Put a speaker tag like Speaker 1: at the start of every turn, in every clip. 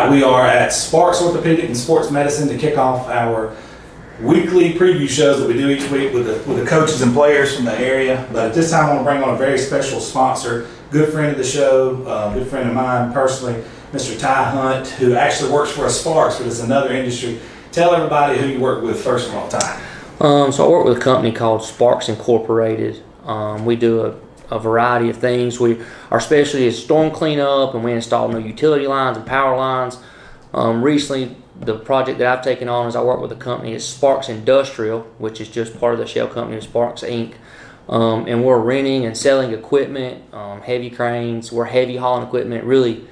Speaker 1: right, we are at Sparks Orthopedic and Sports Medicine to kick off our weekly preview shows that we do each week with the coaches and players from the area. But at this time, I want to bring on a very special sponsor, good friend of the show, good friend of mine personally, Mr. Ty Hunt, who actually works for Sparks, but it's another industry. Tell everybody who you work with first of all, Ty.
Speaker 2: So I work with a company called Sparks Incorporated. We do a variety of things. Our specialty is storm cleanup, and we install new utility lines and power lines. Recently, the project that I've taken on as I work with a company is Sparks Industrial, which is just part of the shell company of Sparks Inc. And we're renting and selling equipment, heavy cranes, we're heavy hauling equipment. Really,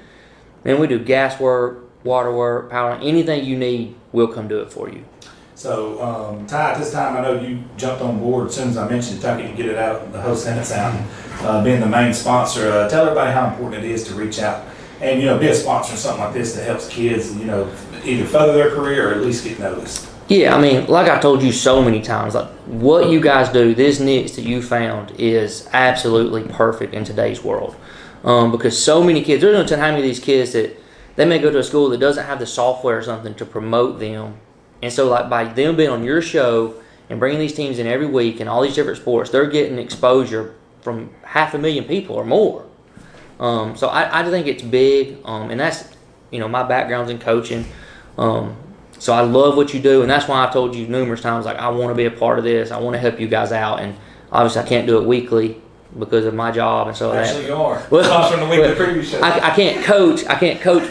Speaker 2: man, we do gas work, water work, power, anything you need, we'll come do it for you.
Speaker 1: So, Ty, at this time, I know you jumped on board as soon as I mentioned Kentucky to get it out, the host sentence out, being the main sponsor. Tell everybody how important it is to reach out and, be a sponsor of something like this that helps kids, either further their career or at least get noticed.
Speaker 2: Yeah, I mean, like I told you so many times, like what you guys do, this niche that you found is absolutely perfect in today's world. Because so many kids, there's no telling how many of these kids that they may go to a school that doesn't have the software or something to promote them. And so, like, by them being on your show and bringing these teams in every week and all these different sports, they're getting exposure from 500,000 people or more. So I think it's big, and that's, my background's in coaching. So I love what you do, and that's why I told you numerous times, like, I want to be a part of this. I want to help you guys out, and obviously I can't do it weekly because of my job, and so
Speaker 1: actually you are.
Speaker 2: Well,
Speaker 1: from the weekly preview show.
Speaker 2: I can't coach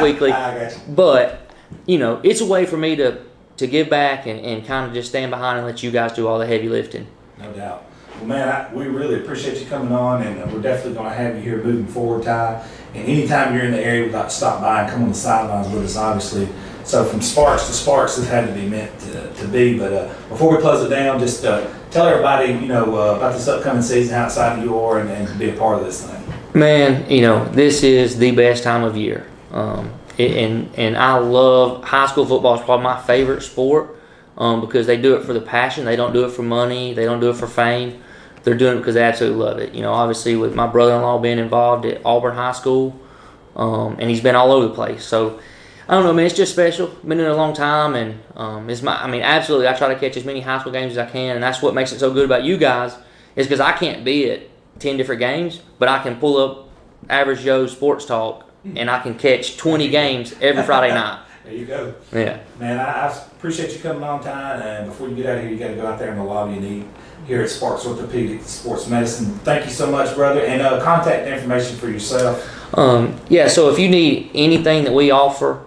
Speaker 2: weekly.
Speaker 1: I got you.
Speaker 2: But it's a way for me to give back and kind of just stand behind and let you guys do all the heavy lifting.
Speaker 1: No doubt. Well, man, we really appreciate you coming on, and we're definitely going to have you here moving forward, Ty. And anytime you're in the area, we'd like to stop by and come on the sidelines with us, obviously. So from Sparks to Sparks, this had to be meant to be. But before we close it down, just tell everybody, about this upcoming season, how excited you are, and be a part of this thing.
Speaker 2: Man, this is the best time of year. And I love high school football. Is probably my favorite sport because they do it for the passion. They don't do it for money. They don't do it for fame. They're doing it because they absolutely love it. Obviously with my brother-in-law being involved at Auburn High School, and he's been all over the place. So I don't know, man. It's just special. Been in a long time, and absolutely. I try to catch as many high school games as I can, and that's what makes it so good about you guys. Is because I can't be at 10 different games, but I can pull up Average Joe's Sports Talk. And I can catch 20 games every Friday night.
Speaker 1: There you go.
Speaker 2: Yeah.
Speaker 1: Man, I appreciate you coming on, Ty. And before you get out of here, you got to go out there in the lobby you need here at Sparks Orthopedic Sports Medicine. Thank you so much, brother. And contact information for yourself.
Speaker 2: So if you need anything that we offer,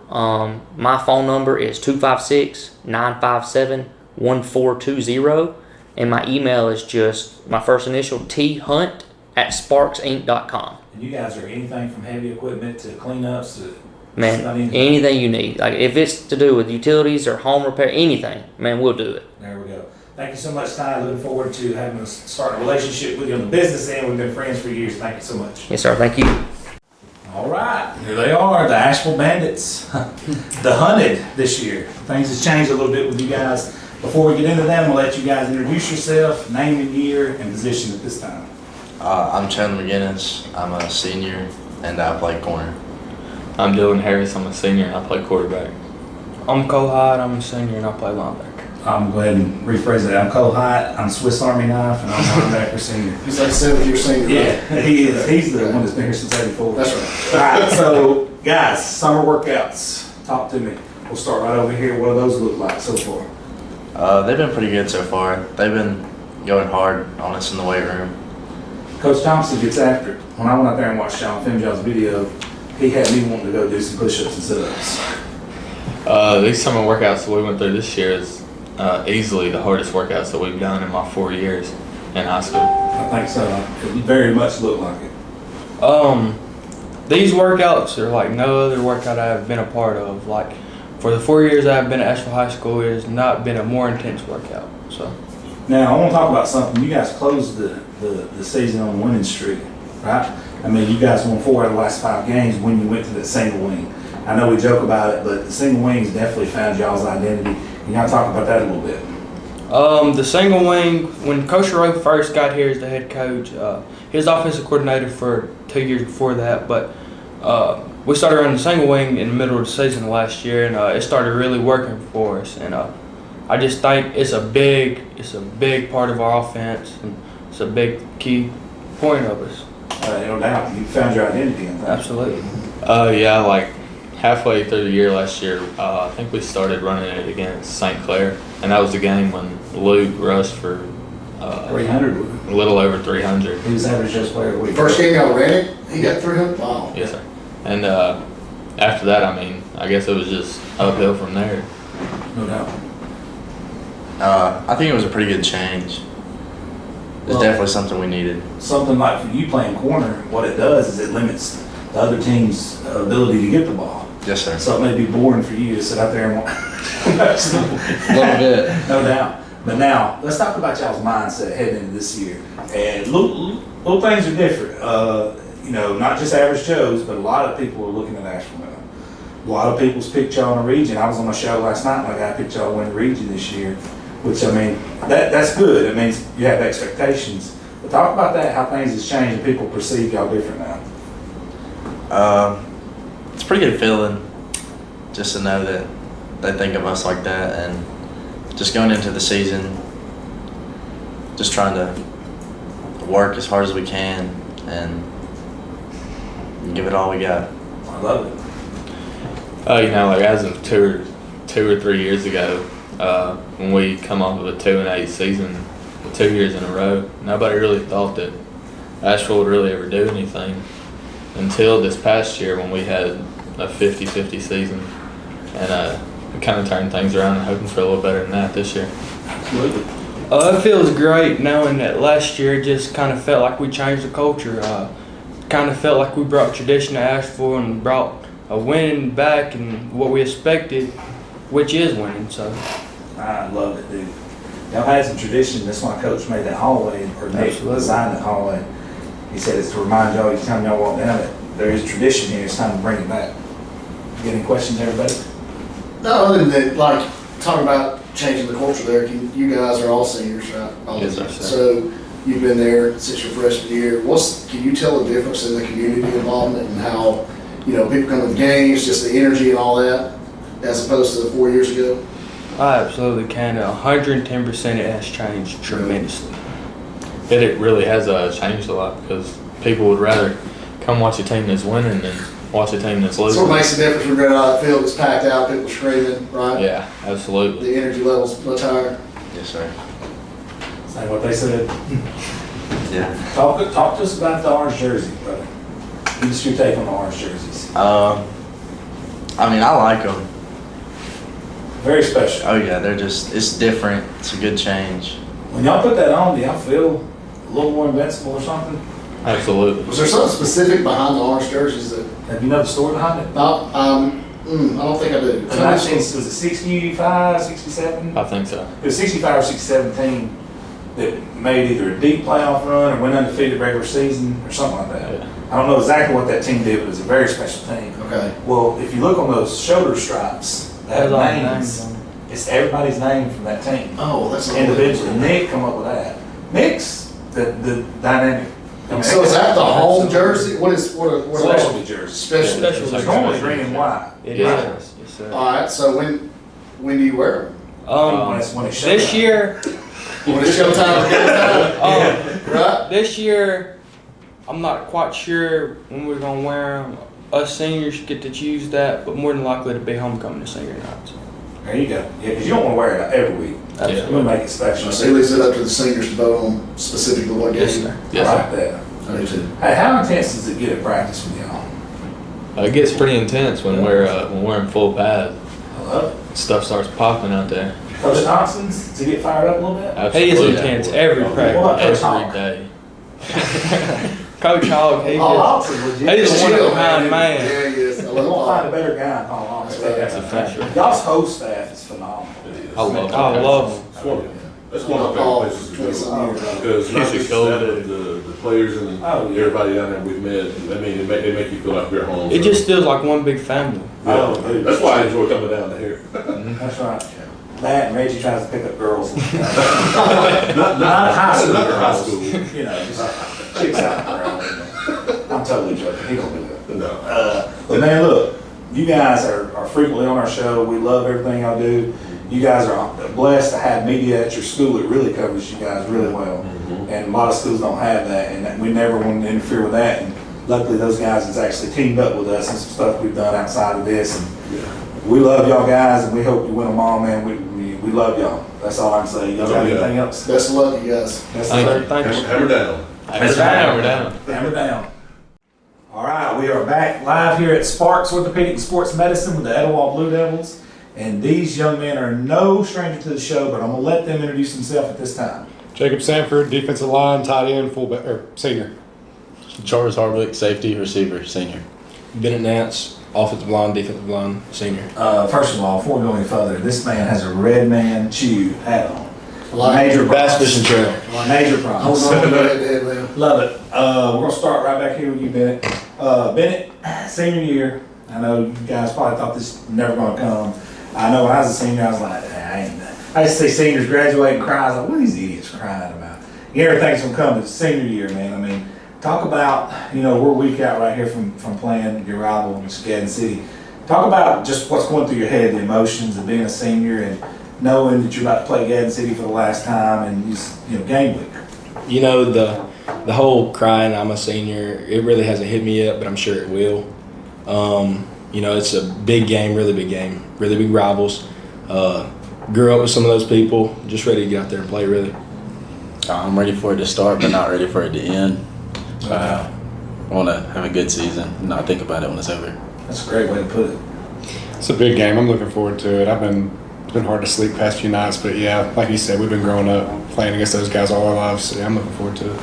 Speaker 2: my phone number is 256-957-1420. And my email is just my first initial, thunt@sparksinc.com.
Speaker 1: And you guys are anything from heavy equipment to cleanups to
Speaker 2: anything you need. Like if it's to do with utilities or home repair, anything, man, we'll do it.
Speaker 1: There we go. Thank you so much, Ty. Looking forward to having us start a relationship with you on the business end. We've been friends for years. Thank you so much.
Speaker 2: Yes, sir. Thank you.
Speaker 1: All right, here they are, the Ashville Bandits, the hunted this year. Things has changed a little bit with you guys. Before we get into that, I'm gonna let you guys introduce yourself, name and year, and position at this time.
Speaker 3: I'm Chandler McGinnis. I'm a senior, and I play corner.
Speaker 4: I'm Dylan Harris. I'm a senior, and I play quarterback. I'm Cole Hyde. I'm a senior, and I play linebacker.
Speaker 1: I'm going to go ahead and rephrase it. I'm Cole Hyde. I'm Swiss Army Knife, and I'm linebacker senior.
Speaker 5: He's like 7th-year senior.
Speaker 1: Yeah, he is. He's the one that's been here since '84.
Speaker 5: That's right.
Speaker 1: All right, so guys, summer workouts. Talk to me. We'll start right over here. What do those look like so far?
Speaker 3: They've been pretty good so far. They've been going hard on us in the weight room.
Speaker 1: Coach Thompson gets after it. When I went out there and watched Sean Femjaw's video, he had me wanting to go do some push-ups and sit-ups.
Speaker 4: These summer workouts that we went through this year is easily the hardest workouts that we've done in my 4 years in high school.
Speaker 1: I think so. It very much looked like it.
Speaker 4: These workouts are like no other workout I have been a part of. Like for the 4 years I have been at Ashville High School, it has not been a more intense workout. So.
Speaker 1: Now, I want to talk about something. You guys closed the season on a winning streak, right? I mean, you guys won 4 out of the last 5 games when you went to that single wing. I know we joke about it, but the single wings definitely found y'all's identity. Can y'all talk about that a little bit?
Speaker 4: The single wing, when Coach Rowe first got here as the head coach, he was offensive coordinator for 2 years before that, but we started running single wing in the middle of the season last year, and it started really working for us. And I just think it's a big part of our offense, and it's a big key point of us.
Speaker 1: No doubt, you found your identity in that.
Speaker 4: Absolutely.
Speaker 5: Yeah, like halfway through the year last year, I think we started running it against St. Clair, and that was the game when Luke rushed for
Speaker 1: 300.
Speaker 5: a little over 300.
Speaker 1: He was average just player of the week.
Speaker 6: First game y'all ran it, he got 300. Wow.
Speaker 5: Yes, sir. And after that, I mean, I guess it was just uphill from there.
Speaker 1: No doubt.
Speaker 3: I think it was a pretty good change. It's
Speaker 1: Well,
Speaker 3: definitely something we needed.
Speaker 1: Something like for you playing corner, what it does is it limits the other team's ability to get the ball.
Speaker 3: Yes, sir.
Speaker 1: So it may be boring for you to sit out there and watch.
Speaker 3: A little bit.
Speaker 1: No doubt. But now, let's talk about y'all's mindset heading into this year. And little things are different. You know, not just average Joes, but a lot of people are looking at Ashville now. A lot of people's picked y'all in the region. I was on my show last night, and my guy picked y'all to win the region this year, which, I mean, that's good. It means you have expectations. But talk about that, how things has changed and people perceive y'all different now.
Speaker 3: It's a pretty good feeling just to know that they think of us like that, and just going into the season, just trying to work as hard as we can and give it all we got.
Speaker 1: I love it.
Speaker 5: You know, like as of two or 3 years ago, when we come off of a 2-8 season, 2 years in a row, nobody really thought that Asheville would really ever do anything until this past year when we had a 50-50 season, and we kind of turned things around and hoping for a little better than that this year.
Speaker 1: Absolutely.
Speaker 4: It feels great knowing that last year just kind of felt like we changed the culture. Kind of felt like we brought tradition to Asheville and brought a win back and what we expected, which is winning. So
Speaker 1: I love it, dude. Y'all had some tradition. That's why Coach made that hallway, or Nick designed that hallway. He said it's to remind y'all each time y'all walk down it, there is tradition here. It's time to bring it back. You got any questions, everybody?
Speaker 6: No, other than that, like, talking about changing the culture there, you guys are all seniors, right? All
Speaker 5: Yes,
Speaker 6: of you.
Speaker 5: sir.
Speaker 6: So you've been there since your freshman year. Can you tell the difference in the community involvement and how, you know, people come to the games, just the energy and all that, as opposed to 4 years ago?
Speaker 4: I absolutely can. 110% it has changed tremendously.
Speaker 5: It really has changed a lot because people would rather come watch a team that's winning than watch a team that's
Speaker 6: So
Speaker 5: losing.
Speaker 6: what makes the difference when you're out of the field, it's packed out, people screaming, right?
Speaker 5: Yeah, absolutely.
Speaker 6: The energy level's much higher.
Speaker 3: Yes, sir.
Speaker 1: Say what they said.
Speaker 3: Yeah.
Speaker 1: Talk to us about the orange jersey, brother. Give us your take on the orange jerseys.
Speaker 3: I mean, I like them.
Speaker 1: Very special.
Speaker 3: Oh yeah, it's different. It's a good change.
Speaker 1: When y'all put that on, do y'all feel a little more invincible or something?
Speaker 5: Absolutely.
Speaker 6: Was there something specific behind the orange jerseys that,
Speaker 1: Have you know the story behind it?
Speaker 6: I don't think I do.
Speaker 1: Was it 65, 67?
Speaker 5: I think so.
Speaker 1: It was 65 or 67 team that made either a deep playoff run or went undefeated regular season or something like that.
Speaker 5: Yeah.
Speaker 1: I don't know exactly what that team did, but it was a very special team.
Speaker 6: Okay.
Speaker 1: Well, if you look on those shoulder stripes, that
Speaker 4: Has all the
Speaker 1: names,
Speaker 4: names on it.
Speaker 1: it's everybody's name from that team.
Speaker 6: Oh, that's not
Speaker 1: Individually. Nick come up with that. Nick's the dynamic. I mean,
Speaker 6: So is that the home jersey? What are
Speaker 1: Specialty jersey.
Speaker 6: Special.
Speaker 4: Special.
Speaker 1: It's normally green and white.
Speaker 4: It
Speaker 5: Yeah.
Speaker 4: is. Yes, sir.
Speaker 6: All right. So when do you wear them?
Speaker 1: When it's
Speaker 4: This
Speaker 1: showtime.
Speaker 4: year,
Speaker 6: When it's showtime. Right.
Speaker 4: this year, I'm not quite sure when we're gonna wear them. Us seniors get to choose that, but more than likely to be homecoming to senior night.
Speaker 1: There you go. Yeah, because you don't want to wear it every week.
Speaker 5: Yeah.
Speaker 1: You want to make it special.
Speaker 6: So he leaves it up to the seniors to vote on specifically what game.
Speaker 4: Yes, sir.
Speaker 5: Yes,
Speaker 1: I
Speaker 5: sir.
Speaker 1: like that.
Speaker 6: I do too.
Speaker 1: Hey, how intense does it get at practice with y'all?
Speaker 5: It gets pretty intense when we're in full pad.
Speaker 1: I love it.
Speaker 5: Stuff starts popping out there.
Speaker 1: Coach Thompson's to get fired up a little bit?
Speaker 4: He
Speaker 5: Absolutely.
Speaker 4: is intense every
Speaker 1: What
Speaker 4: practice.
Speaker 1: about Coach Hawk?
Speaker 5: Every day.
Speaker 4: Coach Hogg,
Speaker 1: Paul Hawkson's legit.
Speaker 4: He's the one
Speaker 6: Chill,
Speaker 4: behind man.
Speaker 6: Yeah, he is. I
Speaker 1: You
Speaker 6: love
Speaker 1: won't find a
Speaker 6: Paul.
Speaker 1: better guy than Paul Hawkins.
Speaker 6: That's
Speaker 5: a fact.
Speaker 1: Y'all's host staff is phenomenal.
Speaker 5: I love
Speaker 4: I love him.
Speaker 7: That's one of my favorite places to go. Because not
Speaker 5: He's a
Speaker 7: just
Speaker 5: cool
Speaker 7: that,
Speaker 5: dude.
Speaker 7: but the players and
Speaker 1: Oh, yeah.
Speaker 7: everybody down there we've met, I mean, they make you feel like we're home.
Speaker 4: It just feels like one big family.
Speaker 7: Yeah,
Speaker 1: Oh, dude.
Speaker 7: that's why I enjoy coming down here.
Speaker 1: That's right. That and Reggie tries to pick up girls.
Speaker 7: Not
Speaker 1: Not high school
Speaker 7: not
Speaker 1: girls.
Speaker 7: high school.
Speaker 1: You know, just chicks out there. I'm totally joking. He don't do that.
Speaker 7: No.
Speaker 1: But man, look, you guys are frequently on our show. We love everything y'all do. You guys are blessed to have media at your school. It really covers you guys really well. And a lot of schools don't have that, and we never want to interfere with that. And luckily, those guys has actually teamed up with us and some stuff we've done outside of this. And we love y'all guys, and we hope you win them all, man. We love y'all. That's all I can say. Y'all got anything else?
Speaker 6: Best of luck, you guys.
Speaker 1: That's
Speaker 4: Thank you.
Speaker 7: Hammer down.
Speaker 5: Hammer down.
Speaker 1: Hammer down. All right, we are back live here at Sparks Orthopedic and Sports Medicine with the Etowah Blue Devils. And these young men are no stranger to the show, but I'm going to let them introduce themselves at this time.
Speaker 8: Jacob Sanford, defensive line, tight end, fullback, or senior.
Speaker 9: Charles Harvick, safety, receiver, senior.
Speaker 10: Bennett Nance, offensive line, defensive line, senior.
Speaker 1: First of all, before we go any further, this man has a Red Man Chew hat on.
Speaker 6: Like
Speaker 1: Major
Speaker 10: Bass
Speaker 1: props.
Speaker 10: fishing trail.
Speaker 1: Major props.
Speaker 6: Hold on to that head, man.
Speaker 1: Love it. We're going to start right back here with you, Bennett. Bennett, senior year. I know you guys probably thought this was never going to come. I know when I was a senior, I was like, I used to see seniors graduate and cry. I was like, what are these idiots crying about? Everything's going to come to senior year, man. I mean, talk about, we're a week out right here from playing your rival, Gadsden City. Talk about just what's going through your head, the emotions of being a senior and knowing that you're about to play Gadsden City for the last time and just, game week.
Speaker 10: The whole crying, I'm a senior, it really hasn't hit me yet, but I'm sure it will. It's a big game, really big rivals. Grew up with some of those people, just ready to get out there and play, really.
Speaker 9: I'm ready for it to start, but not ready for it to end. I want to have a good season and not think about it when it's over.
Speaker 1: That's a great way to put it.
Speaker 8: It's a big game. I'm looking forward to it. It's been hard to sleep past few nights, but yeah, like you said, we've been growing up playing against those guys all our lives. So yeah, I'm looking forward to it.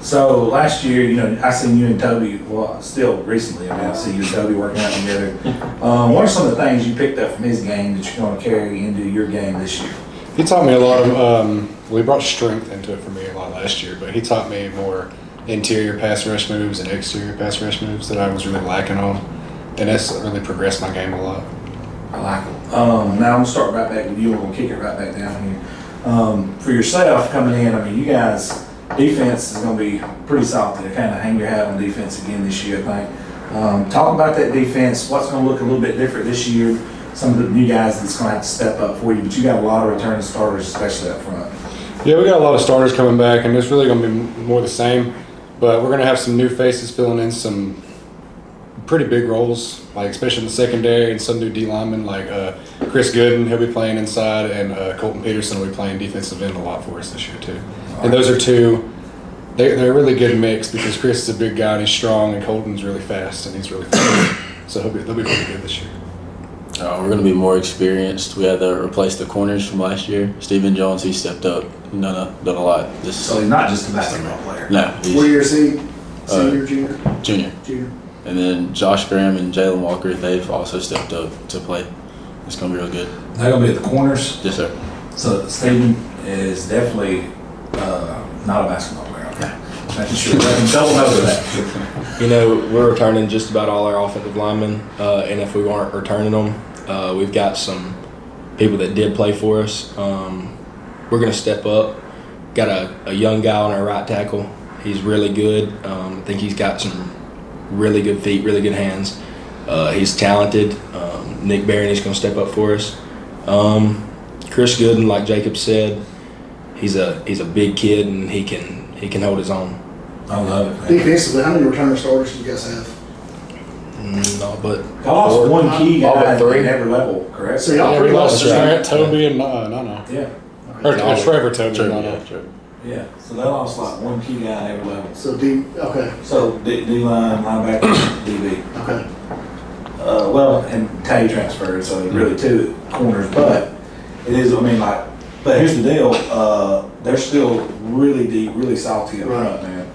Speaker 1: So last year, I seen you and Toby, still recently, I see you and Toby working out together. What are some of the things you picked up from his game that you're going to carry into your game this year?
Speaker 8: He taught me a lot of, he brought strength into it for me a lot last year, but he taught me more interior pass rush moves and exterior pass rush moves that I was really lacking on. And that's really progressed my game a lot.
Speaker 1: I like it. Now I'm going to start right back with you. We're going to kick it right back down here. For yourself coming in, you guys, defense is going to be pretty solid. They kind of hang your hat on defense again this year, I think. Talk about that defense. What's going to look a little bit different this year? Some of the new guys that's going to have to step up for you, but you got a lot of returning starters, especially up front.
Speaker 8: Yeah, we got a lot of starters coming back, and it's really going to be more the same. But we're going to have some new faces filling in some pretty big roles, like especially in the secondary, and some new D linemen like Chris Gooden, he'll be playing inside, and Colton Peterson will be playing defensive end a lot for us this year too. And those are two, they're a really good mix because Chris is a big guy and he's strong, and Colton's really fast and he's really fast. So they'll be pretty good this year.
Speaker 9: We're going to be more experienced. We had to replace the corners from last year. Stephen Jones, he stepped up. He's done a lot.
Speaker 1: So he's not just a basketball player.
Speaker 9: No,
Speaker 6: What year is he? Senior, junior?
Speaker 9: Junior. And then Josh Graham and Jalen Walker, they've also stepped up to play. It's going to be real good.
Speaker 1: They're going to be at the corners.
Speaker 9: Yes, sir.
Speaker 1: So Stephen is definitely not a basketball player. Okay. Making sure I can double know that.
Speaker 10: We're returning just about all our offensive linemen, and if we aren't returning them, we've got some people that did play for us. We're going to step up. Got a young guy on our right tackle. He's really good. I think he's got some really good feet, really good hands. He's talented. Nick Barroney's going to step up for us. Chris Gooden, like Jacob said, he's a big kid and he can hold his own.
Speaker 1: I love it, man.
Speaker 6: Defensively, how many returning starters do you guys have?
Speaker 10: No, but
Speaker 1: I lost one key
Speaker 10: all
Speaker 1: guy
Speaker 10: but three.
Speaker 1: at every level, correct?
Speaker 6: So y'all
Speaker 8: Yeah, we
Speaker 6: pretty
Speaker 8: lost
Speaker 6: much
Speaker 8: Trent, Toby, and no.
Speaker 1: Yeah.
Speaker 8: Or Trevor, Toby,
Speaker 9: True,
Speaker 8: no.
Speaker 9: yeah, true.
Speaker 1: Yeah. So they lost like one key guy at every level.
Speaker 6: So okay.
Speaker 1: So D-line, linebacker, DB.
Speaker 6: Okay.
Speaker 1: And Tay transferred, so really two corners. But it is, but here's the deal. They're still really deep, really salty up front, man.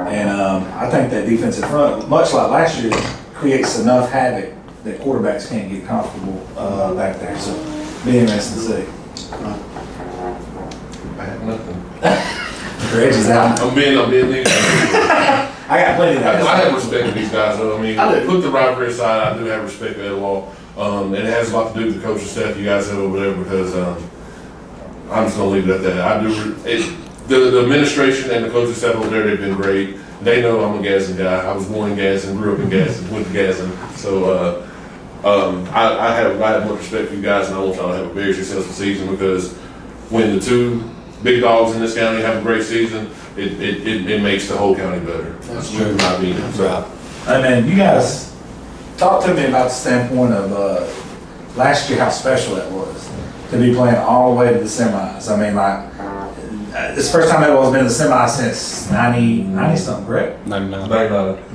Speaker 1: And I think that defensive front, much like last year, creates enough havoc that quarterbacks can't get comfortable back there. So be interesting to see.
Speaker 7: I have nothing.
Speaker 1: Reggie's out.
Speaker 7: I'm being neat.
Speaker 1: I got plenty of that.
Speaker 7: I have respect for these guys, though.
Speaker 6: I do.
Speaker 7: Put the rivalry aside, I do have respect for Etowah. And it has a lot to do with the coaching staff you guys have over there because I'm just going to leave it at that. The administration and the coaching staff over there, they've been great. they know I'm a Gadsden guy. I was born in Gadsden, grew up in Gadsden, went to Gadsden. So I have much respect for you guys, and I want y'all to have a very successful season, because when the two big dogs in this county have a great season, it makes the whole county better. That's true. In my opinion. So,
Speaker 1: I mean, you guys talk to me about the standpoint of last year, how special that was to be playing all the way to the semis. I mean, like, it's the first time Etowah's been in the semis since 90 something, correct?
Speaker 8: 99.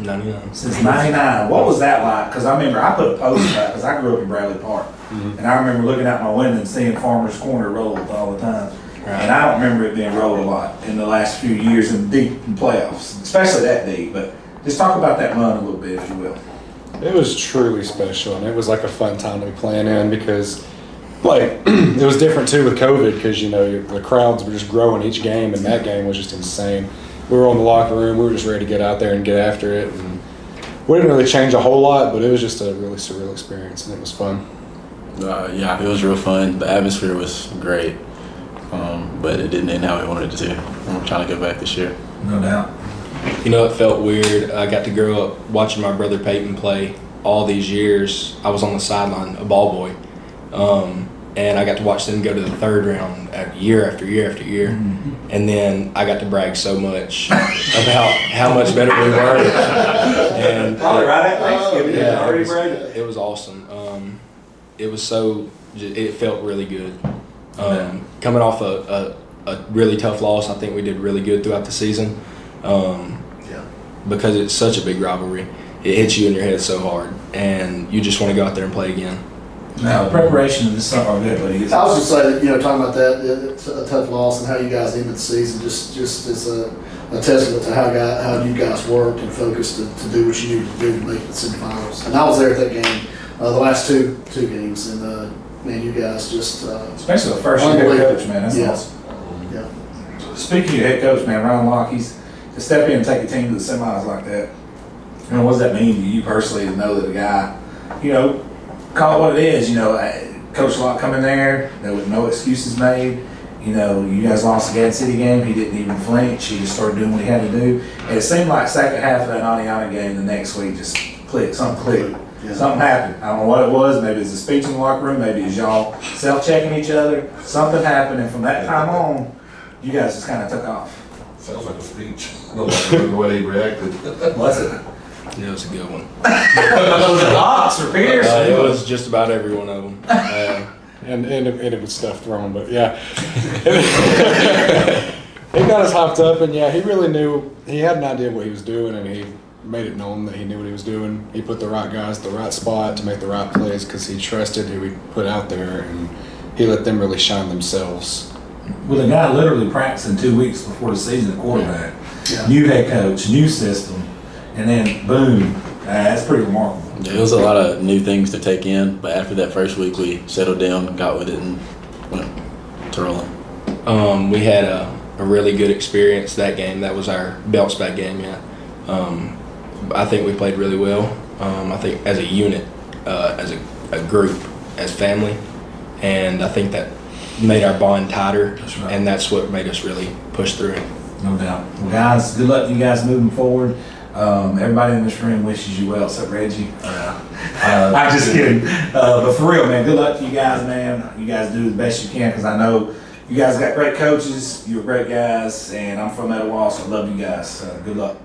Speaker 10: 99.
Speaker 1: Since 99. What was that like? Because I remember I put a post out, because I grew up in Bradley Park. And I remember looking out my window and seeing Farmer's Corner rolled all the time. And I don't remember it being rolled a lot in the last few years in deep in playoffs, especially that deep. But just talk about that run a little bit, if you will.
Speaker 8: It was truly special, and it was like a fun time to be playing in, because like it was different too with COVID, because you know the crowds were just growing each game, and that game was just insane. We were in the locker room, we were just ready to get out there and get after it, and we didn't really change a whole lot, but it was just a really surreal experience, and it was fun.
Speaker 9: Yeah, it was real fun. The atmosphere was great, but it didn't end how we wanted it to. I'm trying to go back this year.
Speaker 1: No doubt.
Speaker 10: You know, it felt weird. I got to grow up watching my brother Peyton play all these years. I was on the sideline, a ball boy. And I got to watch them go to the third round year after year after year. And then I got to brag so much about how much better we were. And
Speaker 1: Probably right at Thanksgiving.
Speaker 10: yeah,
Speaker 1: Already bragging.
Speaker 10: it was awesome. It was so, it felt really good. Coming off a really tough loss, I think we did really good throughout the season. Because it's such a big rivalry. It hits you in your head so hard, and you just want to go out there and play again.
Speaker 1: Now, preparation of this summer, good, but
Speaker 6: I was just saying, you know, talking about that, it's a tough loss and how you guys ended the season, just is a testament to how you guys worked and focused to do what you needed to do to make the semifinals. And I was there at that game, the last two games, and man, you guys just
Speaker 1: especially the first year head coach, man. That's awesome.
Speaker 6: Yeah.
Speaker 1: Speaking of your head coach, man, Ron Locke, he's to step in and take a team to the semis like that. You know, what does that mean to you personally to know that the guy, you know, call it what it is, you know, Coach Locke come in there, there was no excuses made. You know, you guys lost the Gadsden City game, he didn't even flinch, he just started doing what he had to do. And it seemed like second half of that Aniana game the next week just clicked, something clicked. Yeah. Something happened. I don't know what it was, maybe it's a speech in the locker room, maybe it's y'all self-checking each other. Something happened, and from that time on, you guys just kind of took off.
Speaker 7: sounds like a speech. No, like the way he reacted.
Speaker 1: Was it?
Speaker 10: It was a good one.
Speaker 1: Was it Ox or Pierce?
Speaker 10: It was just about every one of them.
Speaker 8: And it was stuff thrown, but yeah. He got us hopped up, and yeah, he really knew, he had an idea of what he was doing, and he made it known that he knew what he was doing. He put the right guys at the right spot to make the right plays because he trusted who he put out there, and he let them really shine themselves.
Speaker 1: Well, the guy literally practicing 2 weeks before the season at quarterback.
Speaker 6: Yeah.
Speaker 1: New head coach, new system, and then boom. That's pretty remarkable.
Speaker 9: Yeah, it was a lot of new things to take in, but after that first week, we settled down, got with it, and went to rolling.
Speaker 10: We had a really good experience that game. That was our bounce back game, yeah. I think we played really well. I think as a unit, as a group, as family, and I think that made our bond tighter,
Speaker 1: That's right.
Speaker 10: and that's what made us really push through.
Speaker 1: No doubt. Well, guys, good luck to you guys moving forward. Everybody in this room wishes you well, except Reggie. I'm just kidding. But for real, man, good luck to you guys, man. You guys do the best you can, because I know you guys got great coaches. You're great guys, and I'm from Etowah, so I love you guys. Good luck.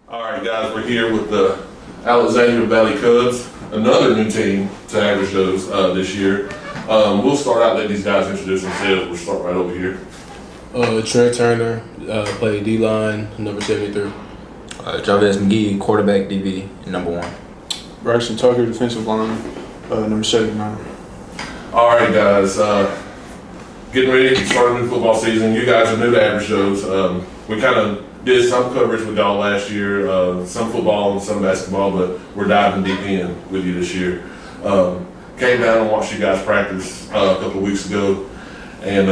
Speaker 7: All right, guys, we're here with the Alexandria Valley Cubs, another new team to Average Joe's this year. We'll start out, let these guys introduce themselves. We'll start right over here.
Speaker 11: Trent Turner, played D-line, number 73.
Speaker 12: Jarvis McGee, quarterback, DB, number 1.
Speaker 11: Bryson Tucker, defensive line, number 79.
Speaker 7: All right, guys, getting ready to start a new football season. You guys are new to Average Joe's. We kind of did some coverage with y'all last year, some football and some basketball, but we're diving deep in with you this year. Came down and watched you guys practice a couple of weeks ago, and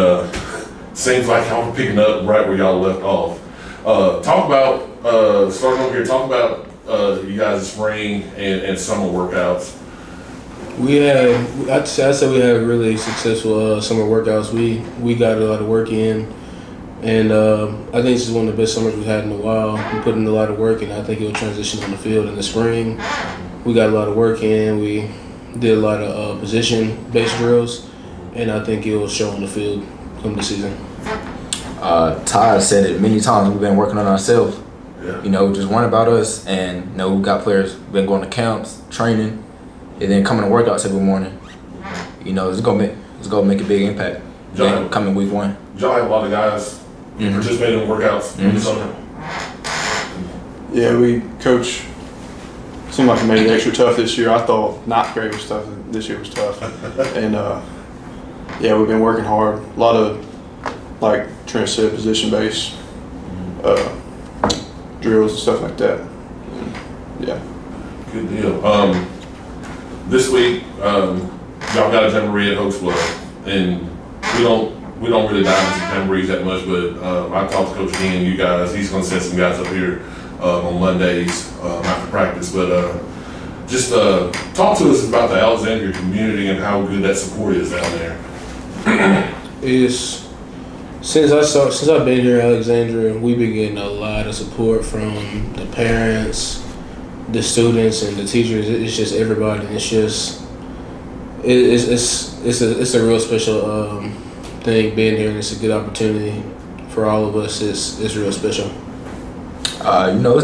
Speaker 7: seems like y'all were picking up right where y'all left off. Talk about, starting over here, talk about you guys' spring and summer workouts.
Speaker 11: I'd say we had really successful summer workouts. We got a lot of work in.
Speaker 10: And I think this is one of the best summers we've had in a while. We put in a lot of work, and I think it'll transition on the field in the spring. We got a lot of work in. We did a lot of position-based drills, and I think it will show on the field come the season.
Speaker 12: Todd said it many times. We've been working on ourselves.
Speaker 7: Yeah.
Speaker 12: You know, just worrying about us, and you know, we got players been going to camps, training, and then coming to workouts every morning. You know, it's gonna make a big impact.
Speaker 7: John,
Speaker 12: Coming week 1.
Speaker 7: Y'all have a lot of guys participating in workouts in the summer.
Speaker 11: Yeah, we coach. Seemed like it made it extra tough this year. I thought ninth grade was tough. This year was tough, and yeah, we've been working hard. A lot of like Trent said, position based drills and stuff like that. And, yeah.
Speaker 7: Good deal. This week, y'all got a jamboree at Oaks Bluff, and we don't really dive into jamborees that much, but I talked to Coach Dean, you guys. He's going to send some guys up here on Mondays after practice. But just talk to us about the Alexandria community and how good that support is down there.
Speaker 10: Since I've been here in Alexandria, we've been getting a lot of support from the parents, the students, and the teachers. It's just everybody. It's just it's a real special thing being here, and it's a good opportunity for all of us. It's real special.
Speaker 12: You know,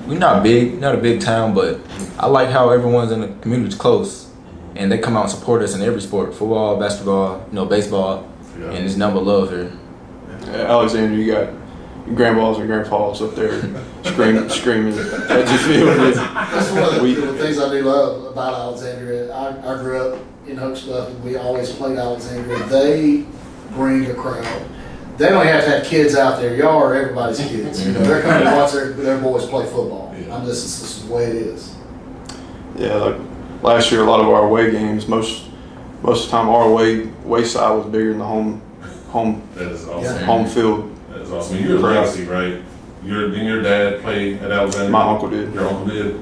Speaker 12: we're not a big town, but I like how everyone's in the community's close, and they come out and support us in every sport: football, basketball, you know, baseball, and there's nothing but love here.
Speaker 11: Alexandria, you got your grandpas and grandpas up there screaming at the field.
Speaker 6: That's one of the things I do love about Alexandria. I grew up in Oaks Bluff, and we always played Alexandria. They bring a crowd. They don't have to have kids out there. Y'all are everybody's kids. You know, they're coming to watch their boys play football. This is the way it is.
Speaker 11: Yeah, like last year, a lot of our away games, most of the time, our away side was bigger than the home
Speaker 7: That is awesome.
Speaker 11: home field.
Speaker 7: That is awesome. You're a Rousey, right? Didn't your dad play at Alexandria?
Speaker 11: My uncle did.
Speaker 7: Your uncle did?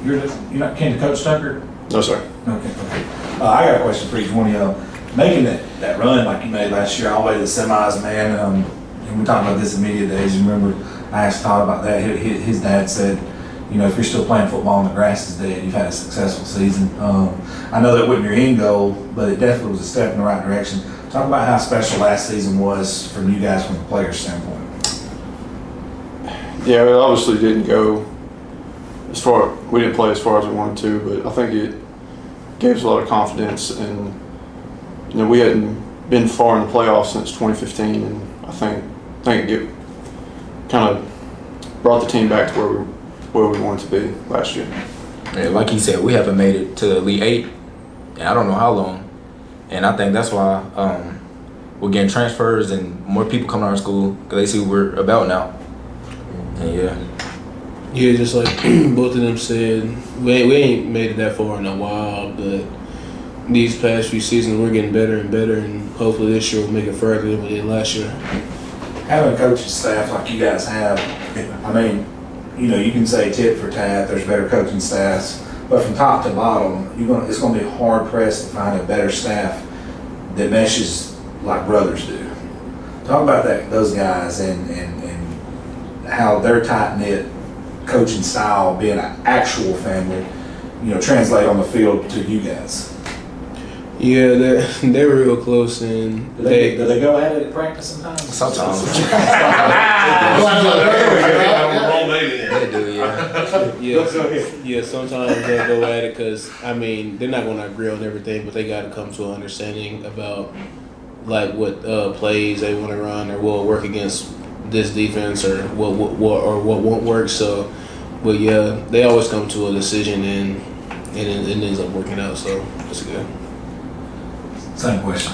Speaker 1: You're not kin to Coach Tucker?
Speaker 11: No, sir.
Speaker 1: Okay. I got a question for each one of y'all. Making that run like you made last year, all the way to the semis, man. And we talked about this in media days. You remember I asked Todd about that. His dad said, you know, if you're still playing football and the grass is dead, you've had a successful season. I know that wasn't your end goal, but it definitely was a step in the right direction. Talk about how special last season was from you guys from a player standpoint.
Speaker 11: Yeah, it obviously didn't go as far. We didn't play as far as we wanted to, but I think it gave us a lot of confidence. And you know, we hadn't been far in the playoffs since 2015, and I think it kind of brought the team back to where we wanted to be last year.
Speaker 12: Yeah, like he said, we haven't made it to the Elite 8, and I don't know how long. And I think that's why we're getting transfers and more people coming to our school because they see what we're about now. And
Speaker 10: yeah, just like both of them said, we ain't made it that far in a while, but these past few seasons we're getting better and better, and hopefully this year we'll make it further than we did last year.
Speaker 1: Having a coaching staff like you guys have, I mean, you know, you can say tit for tat, there's better coaching staffs, but from top to bottom, it's going to be hard pressed to find a better staff that meshes like brothers do. Talk about those guys and how their tight knit coaching style, being an actual family, you know, translate on the field to you guys.
Speaker 10: Yeah, they're real close, and
Speaker 1: Do they go at it at practice sometimes?
Speaker 12: Sometimes.
Speaker 7: They
Speaker 12: do, yeah.
Speaker 10: Yeah, sometimes they'll go at it because, I mean, they're not going to agree on everything, but they got to come to an understanding about, like, what plays they want to run or what will work against this defense or what won't work. So, but yeah, they always come to a decision, and it ends up working out, so it's good.
Speaker 1: Same question.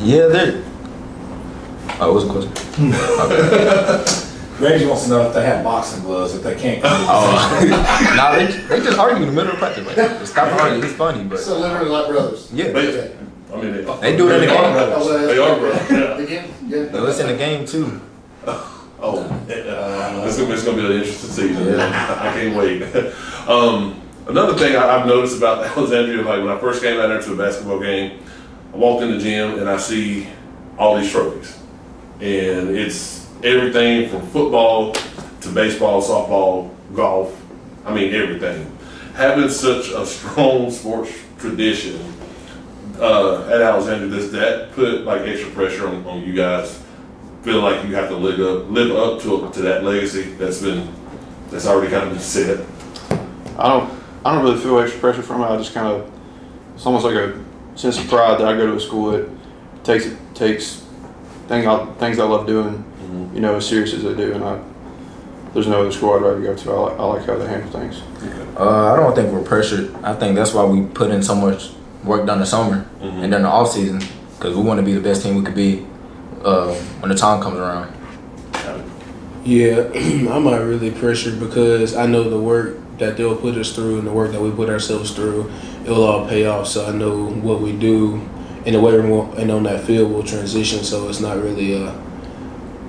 Speaker 12: Yeah, they're. What's the question?
Speaker 1: Reggie wants to know if they have boxing gloves, if they can't.
Speaker 12: Nah, they just argue in the middle of practice. Like, stop arguing. It's funny, but.
Speaker 6: So literally like brothers.
Speaker 12: Yeah.
Speaker 7: I mean,
Speaker 12: They do it in the game.
Speaker 7: They are brothers. Yeah.
Speaker 6: Again, yeah.
Speaker 12: No, it's in the game too.
Speaker 7: It's gonna be an interesting season. I can't wait. Another thing I've noticed about Alexandria, like when I first came out there to a basketball game, I walk in the gym and I see all these trophies. And it's everything from football to baseball, softball, golf. I mean, everything. Having such a strong sports tradition at Alexandria, does that put like extra pressure on you guys? Feel like you have to live up to that legacy that's already kind of been set?
Speaker 11: I don't really feel extra pressure from it. I just kind of, it's almost like a sense of pride that I go to a school that takes things I love doing, you know, as serious as they do, and there's no other school I'd rather go to. I like how they handle things.
Speaker 12: I don't think we're pressured. I think that's why we put in so much work during the summer and during the off season, because we want to be the best team we could be when the time comes around.
Speaker 10: Yeah, I'm not really pressured because I know the work that they'll put us through and the work that we put ourselves through, it will all pay off. So I know what we do and the way and on that field will transition. So it's not really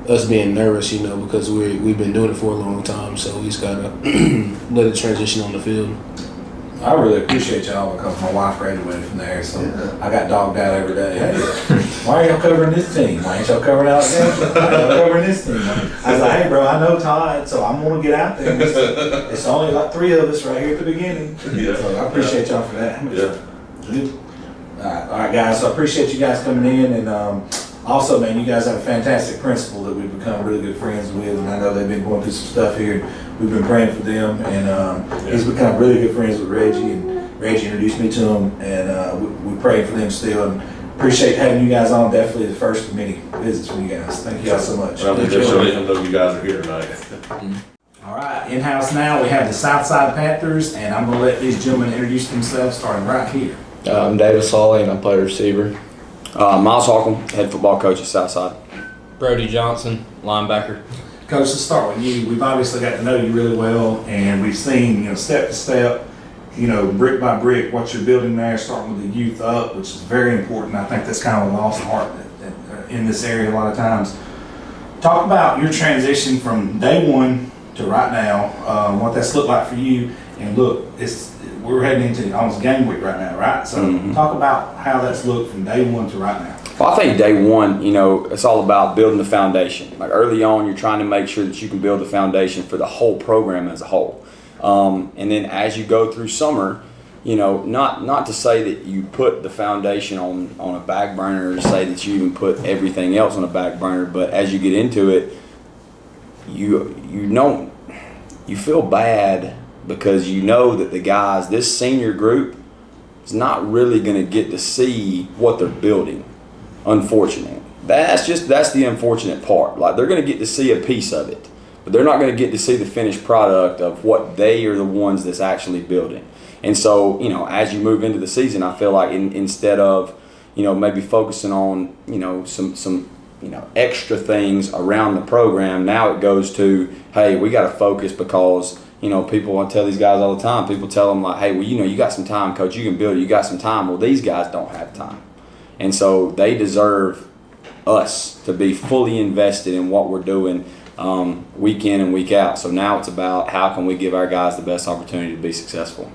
Speaker 10: us being nervous, you know, because we've been doing it for a long time. So we just gotta let it transition on the field.
Speaker 1: I really appreciate y'all because my wife graduated from there, so I got dogged out every day. Hey, why are y'all covering this team? Why ain't y'all covering Alexandria? Why are y'all covering this team? I was like, hey, bro, I know Todd, so I'm going to get out there. It's only like 3 of us right here at the beginning.
Speaker 7: Yeah.
Speaker 1: So I appreciate y'all for that.
Speaker 7: Yeah.
Speaker 1: All right, guys, so I appreciate you guys coming in. And also, man, you guys have a fantastic principal that we've become really good friends with. And I know they've been going through some stuff here. We've been praying for them, and he's become really good friends with Reggie, and Reggie introduced me to him, and we pray for them still, and appreciate having you guys on. Definitely the first of many visits from you guys. Thank you guys so much.
Speaker 7: I'm just letting them know you guys are here tonight.
Speaker 1: All right, in-house now, we have the Southside Panthers, and I'm going to let these gentlemen introduce themselves, starting right here.
Speaker 4: I'm David Solly, and I play receiver.
Speaker 13: Miles Holcomb, head football coach at Southside.
Speaker 4: Brody Johnson, linebacker.
Speaker 1: Coach, let's start with you. We've obviously got to know you really well, and we've seen, step to step, brick by brick, what you're building there, starting with the youth up, which is very important. I think that's kind of a lost art in this area a lot of times. Talk about your transition from day one to right now, what that's looked like for you. And look, we're heading into almost game week right now, right? So talk about how that's looked from day one to right now.
Speaker 13: Well, I think day one, it's all about building the foundation. Like early on, you're trying to make sure that you can build the foundation for the whole program as a whole. And then as you go through summer, not to say that you put the foundation on a back burner or to say that you even put everything else on a back burner, but as you get into it, you feel bad because you know that the guys, this senior group, is not really going to get to see what they're building. Unfortunately, that's the unfortunate part. Like they're going to get to see a piece of it, but they're not going to get to see the finished product of what they are the ones that's actually building. And so, as you move into the season, I feel like instead of, maybe focusing on, some extra things around the program, now it goes to, hey, we got to focus because, people, I tell these guys all the time, people tell them like, hey, well, you got some time, coach, you can build it, you got some time. Well, these guys don't have time. And so they deserve us to be fully invested in what we're doing week in and week out. So now it's about how can we give our guys the best opportunity to be successful.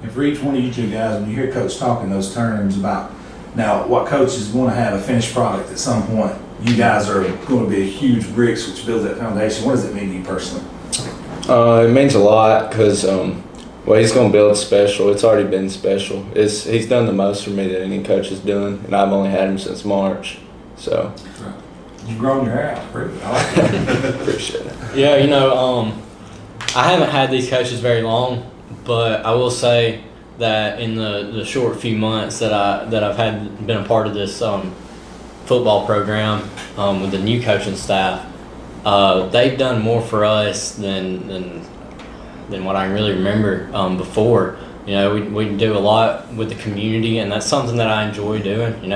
Speaker 1: And for each one of you two guys, when you hear Coach talking those terms about now what coaches want to have a finished product at some point, you guys are going to be a huge bricks which builds that foundation. What does it mean to you personally?
Speaker 4: It means a lot because he's going to build special. It's already been special. He's done the most for me that any coach is doing, and I've only had him since March. So
Speaker 1: you've grown your hair out, really. I like that.
Speaker 4: Appreciate it.
Speaker 14: Yeah, I haven't had these coaches very long, but I will say that in the short few months that I've been a part of this football program with the new coaching staff, they've done more for us than what I really remember before. We do a lot with the community, and that's something that I enjoy doing.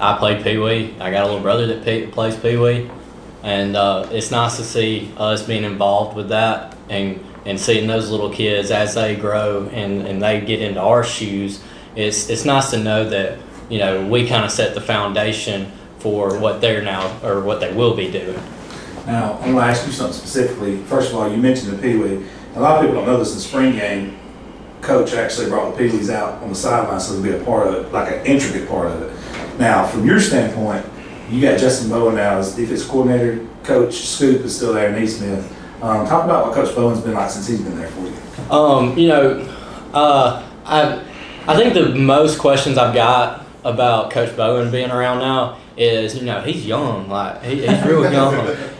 Speaker 14: I played Pee Wee. I got a little brother that plays Pee Wee, and it's nice to see us being involved with that and seeing those little kids as they grow and they get into our shoes. It's nice to know that we kind of set the foundation for what they're now or what they will be doing.
Speaker 1: Now, I'm going to ask you something specifically. First of all, you mentioned the Pee Wee. A lot of people don't know this in spring game. coach actually brought the Peelies out on the sideline so to be a part of it, like an intricate part of it. Now, from your standpoint, you got Justin Bowen now as defensive coordinator. Coach Scoop is still there, and Neesmith. Talk about what Coach Bowen's been like since he's been there for you.
Speaker 14: I think the most questions I've got about Coach Bowen being around now is, he's young, like he's real young,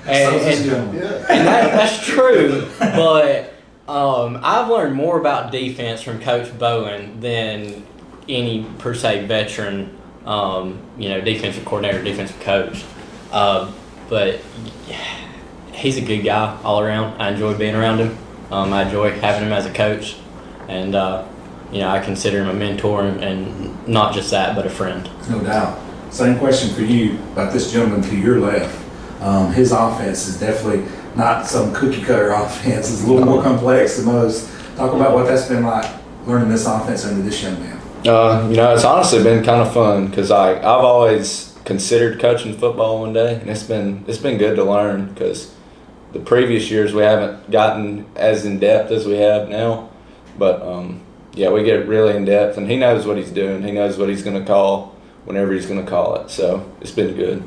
Speaker 14: and that's true. But I've learned more about defense from Coach Bowen than any per se veteran, defensive coordinator, defensive coach. But he's a good guy all around. I enjoy being around him. I enjoy having him as a coach, and I consider him a mentor, and not just that, but a friend.
Speaker 1: No doubt. Same question for you about this gentleman to your left. His offense is definitely not some cookie cutter offense. It's a little more complex than most. Talk about what that's been like learning this offense under this young man.
Speaker 10: It's honestly been kind of fun because I've always considered coaching football one day, and it's been good to learn because the previous years we haven't gotten as in depth as we have now. But we get really in depth, and he knows what he's doing. He knows what he's going to call whenever he's going to call it. So it's been good.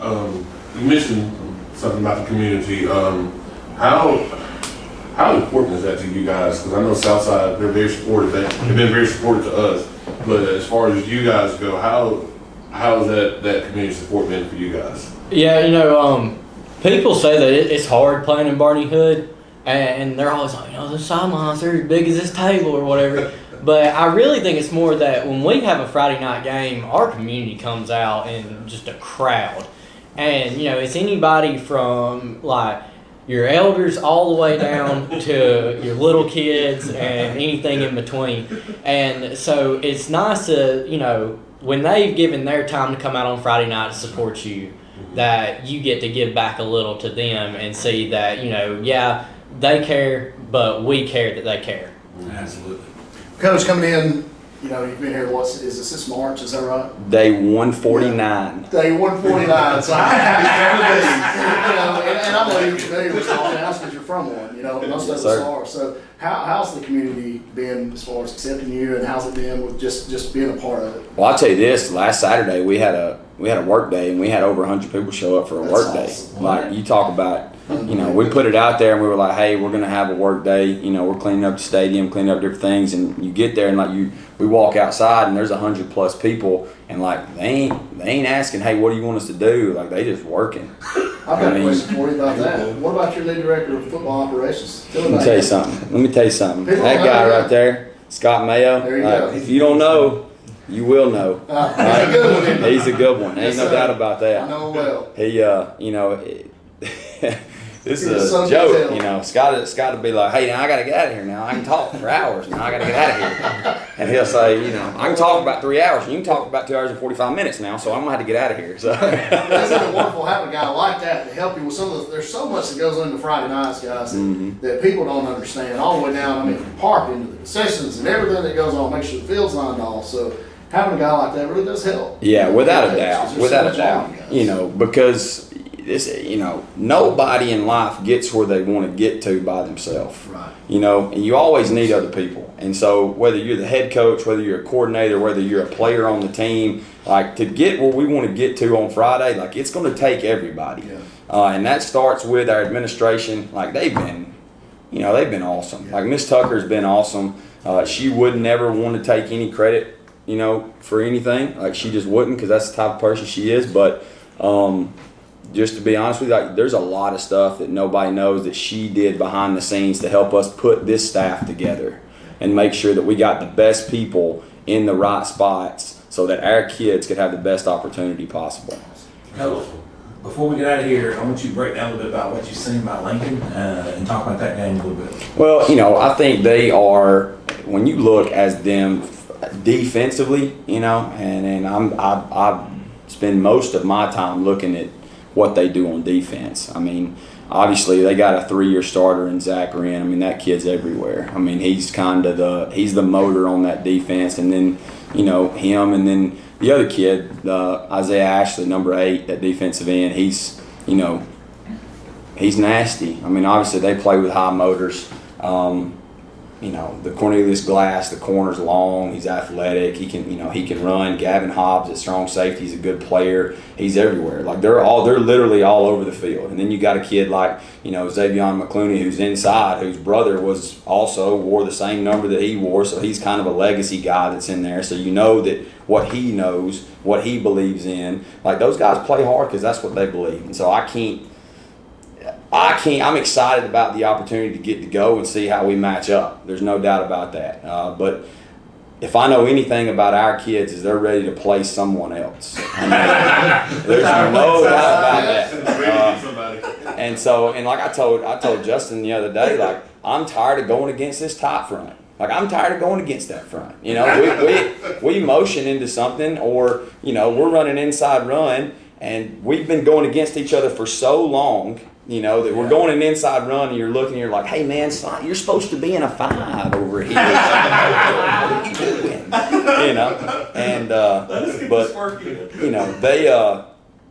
Speaker 7: You mentioned something about the community. How important is that to you guys? Because I know Southside, they're very supportive. They've been very supportive to us. But as far as you guys go, how has that community support been for you guys?
Speaker 14: Yeah, people say that it's hard playing in Barney Hood, and they're always like, the sidelines are as big as this table or whatever. But I really think it's more that when we have a Friday night game, our community comes out in just a crowd. And, it's anybody from, like, your elders all the way down to your little kids and anything in between. And so it's nice to, when they've given their time to come out on Friday night to support you, that you get to give back a little to them and see that, they care, but we care that they care.
Speaker 1: Absolutely.
Speaker 6: Coach, coming in, you've been here, is this March, is that right?
Speaker 13: Day 149.
Speaker 6: Day 149, so I'm happy and I'm not even familiar with small towns because you're from one, most of us are. So how's the community been as far as accepting you, and how's it been with just being a part of it?
Speaker 13: Well, I'll tell you this, last Saturday we had a work day, and we had over 100 people show up for a work day.
Speaker 6: Awesome.
Speaker 13: Like, you talk about, we put it out there and we were like, hey, we're going to have a work day. We're cleaning up the stadium, cleaning up different things. And you get there and we walk outside and there's 100+ people, and like, they ain't asking, hey, what do you want us to do? Like, they just working.
Speaker 6: I've got a question for you about that. What about your new director of football operations?
Speaker 13: Let me tell you something. That guy right there, Scott Mayo,
Speaker 6: There you go.
Speaker 13: if you don't know, you will know.
Speaker 6: He's a good one, isn't he?
Speaker 13: He's a good one. Ain't no doubt about that.
Speaker 6: I know him well.
Speaker 13: He, this
Speaker 6: He's
Speaker 13: is
Speaker 6: so
Speaker 13: a joke,
Speaker 6: detailed.
Speaker 13: Scott would be like, hey, now I got to get out of here now. I can talk for hours now. I got to get out of here. And he'll say, I can talk about 3 hours. You can talk about 2 hours and 45 minutes now, so I'm going to have to get out of here. So
Speaker 6: Isn't it wonderful having a guy like that to help you with some of there's so much that goes into Friday nights, guys, that people don't understand. All the way down, from parking to the concessions and everything that goes on, make sure the field's lined off. So having a guy like that really does help.
Speaker 13: yeah, without a doubt,
Speaker 6: There's
Speaker 13: because this, nobody in life gets where they want to get to by themselves.
Speaker 6: Right.
Speaker 13: And you always need other people. And so whether you're the head coach, whether you're a coordinator, whether you're a player on the team, like, to get where we want to get to on Friday, like, it's going to take everybody.
Speaker 6: Yeah.
Speaker 13: And that starts with our administration. Like, they've been awesome.
Speaker 6: Yeah.
Speaker 13: Like, Miss Tucker's been awesome. She would never want to take any credit, for anything. Like, she just wouldn't, because that's the type of person she is. But just to be honest with you, like, there's a lot of stuff that nobody knows that she did behind the scenes to help us put this staff together and make sure that we got the best people in the right spots so that our kids could have the best opportunity possible.
Speaker 1: Coach, before we get out of here, I want you to break down a little bit about what you've seen about Lincoln and talk about that game a little bit.
Speaker 13: Well, I think they are, when you look at them defensively, and I spend most of my time looking at what they do on defense. Obviously they got a 3-year starter in Zach Wren. That kid's everywhere. He's he's the motor on that defense, and then him, and then the other kid, Isaiah Ashley, number 8, that defensive end. He's nasty. Obviously they play with high motors. the Cornelius Glass, the corner's long, he's athletic, he can run. Gavin Hobbs at strong safety, he's a good player. He's everywhere. Like they're literally all over the field. And then you got a kid like, Xavion McClooney, who's inside, whose brother wore the same number that he wore, so he's kind of a legacy guy that's in there. So you know that what he knows, what he believes in, like those guys play hard because that's what they believe. And so I'm excited about the opportunity to get to go and see how we match up. There's no doubt about that. But if I know anything about our kids, is they're ready to play someone else. There's no doubt about that. And like I told Justin the other day, like I'm tired of going against this top front. Like I'm tired of going against that front. We motion into something, or we're running inside run, and we've been going against each other for so long. That we're going an inside run, and you're looking, and you're like, hey man, you're supposed to be in a 5 over here. What are you doing? And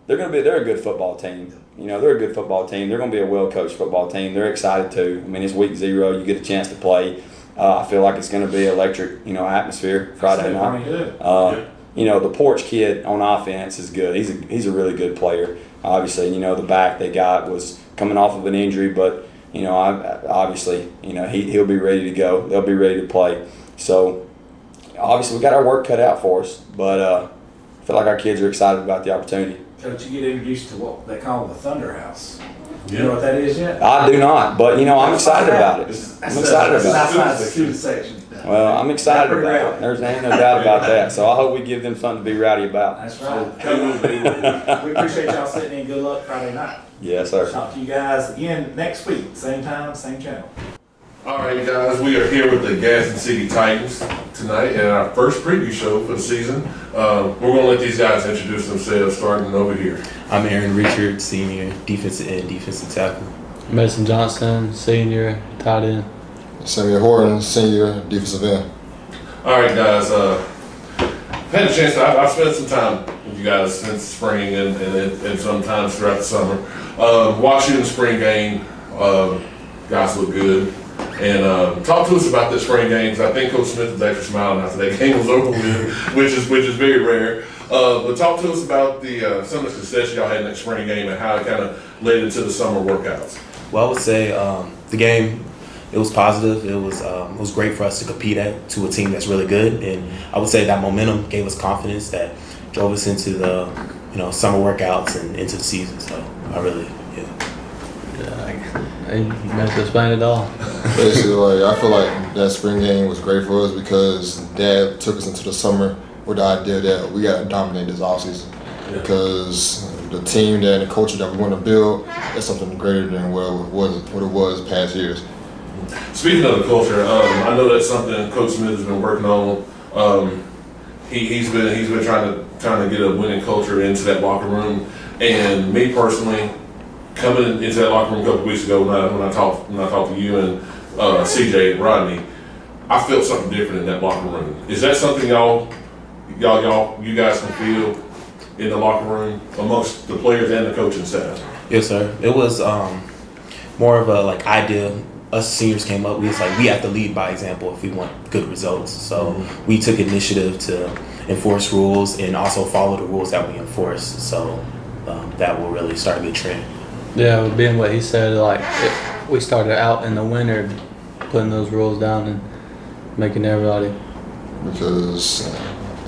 Speaker 13: they're a good football team. They're a good football team. They're going to be a well-coached football team. They're excited too. I mean, it's week 0. You get a chance to play. I feel like it's going to be electric, atmosphere Friday night. The Porch kid on offense is good. He's a really good player. Obviously, the back they got was coming off of an injury, but obviously, he'll be ready to go. They'll be ready to play. So obviously, we got our work cut out for us, but I feel like our kids are excited about the opportunity.
Speaker 1: Coach, you get introduced to what they call the Thunder House. You know what that is yet?
Speaker 13: I do not, but I'm excited about it. I'm excited about it.
Speaker 1: That's the student section.
Speaker 13: Well, I'm excited about it. There's ain't no doubt about that. So I hope we give them something to be rowdy about.
Speaker 1: That's right. We appreciate y'all sitting in. Good luck Friday night.
Speaker 13: Yes, sir.
Speaker 1: Talk to you guys again next week. Same time, same channel.
Speaker 7: All right, guys, we are here with the Gadsden City Titans tonight in our first preview show for the season. We're going to let these guys introduce themselves, starting over here.
Speaker 15: I'm Aaron Richard, senior defensive end, defensive tackle.
Speaker 4: Mason Johnson, senior tight end.
Speaker 16: Samuel Horton, senior defensive end.
Speaker 7: All right, guys. I've had a chance I've spent some time with you guys since spring and sometimes throughout the summer. Watch you in the spring game. Guys look good. And talk to us about the spring games. I think Coach Smith was actually smiling after that game was over with, which is very rare. But talk to us about some of the success y'all had in that spring game and how it kind of led into the summer workouts.
Speaker 15: Well, I would say the game, it was positive. It was great for us to compete to a team that's really good, and I would say that momentum gave us confidence that drove us into the summer workouts and into the season. So I really
Speaker 4: You meant to explain it all.
Speaker 16: Basically, I feel like that spring game was great for us because Dad took us into the summer with the idea that we got to dominate this offseason. Because the team and the culture that we want to build is something greater than what it was past years.
Speaker 7: Speaking of the culture, I know that's something Coach Smith has been working on. He's been trying to get a winning culture into that locker room. And me personally, coming into that locker room a couple weeks ago when I talked to you and CJ and Rodney, I felt something different in that locker room. Is that something you guys can feel in the locker room amongst the players and the coaching staff?
Speaker 15: Yes, sir. It was more of a idea. Us seniors came up. We have to lead by example if we want good results. So we took initiative to enforce rules and also follow the rules that we enforce. So that will really start a good trend.
Speaker 4: Yeah, being what he said, we started out in the winter putting those rules down and making everybody.
Speaker 16: Because